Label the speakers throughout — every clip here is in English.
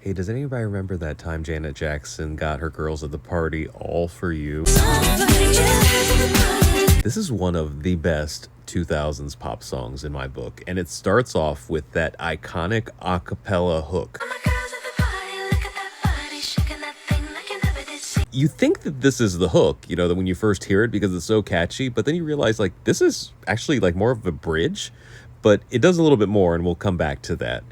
Speaker 1: Hey, does anybody remember that time Janet Jackson got her girls at the party all for you? This is one of the best 2000s pop songs in my book, and it starts off with that iconic a cappella hook. You think that this is the hook, you know, that when you first hear it because it's so catchy, but then you realize like this is actually like more of a bridge, but it does a little bit more, and we'll come back to that.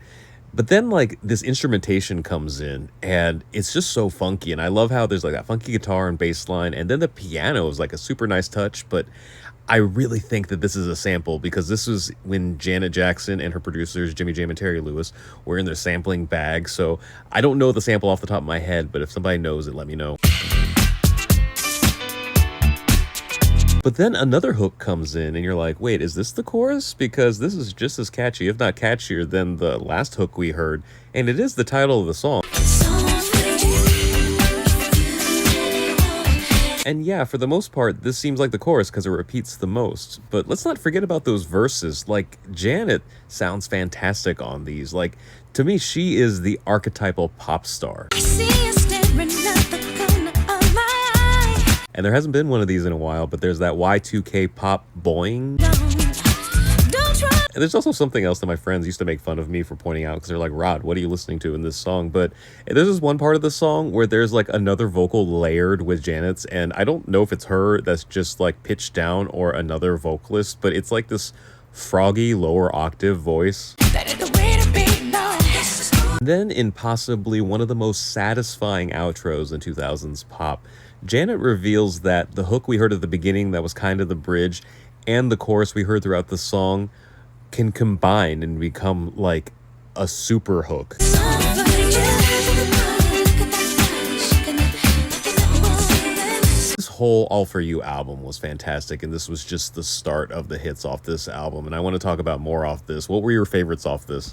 Speaker 1: But then like this instrumentation comes in and it's just so funky. And I love how there's like that funky guitar and bass line, and then the piano is like a super nice touch. But I really think that this is a sample because this was when Janet Jackson and her producers, Jimmy Jam and Terry Lewis, were in their sampling bag. So I don't know the sample off the top of my head, but if somebody knows it, let me know. But then another hook comes in and you're like, wait, is this the chorus? Because this is just as catchy, if not catchier, than the last hook we heard. And it is the title of the song. And yeah, for the most part, this seems like the chorus because it repeats the most. But let's not forget about those verses. Like, Janet sounds fantastic on these. Like, to me, she is the archetypal pop star. And there hasn't been one of these in a while, but there's that Y2K pop boing. And there's also something else that my friends used to make fun of me for pointing out because they're like, Rod, what are you listening to in this song? But there's this one part of the song where there's like another vocal layered with Janet's, and I don't know if it's her that's just like pitched down or another vocalist, but it's like this froggy lower octave voice. Then in possibly one of the most satisfying outros in 2000s pop, Janet reveals that the hook we heard at the beginning that was kind of the bridge and the chorus we heard throughout the song can combine and become like a super hook. This whole All For You album was fantastic, and this was just the start of the hits off this album, and I want to talk about more off this. What were your favorites off this?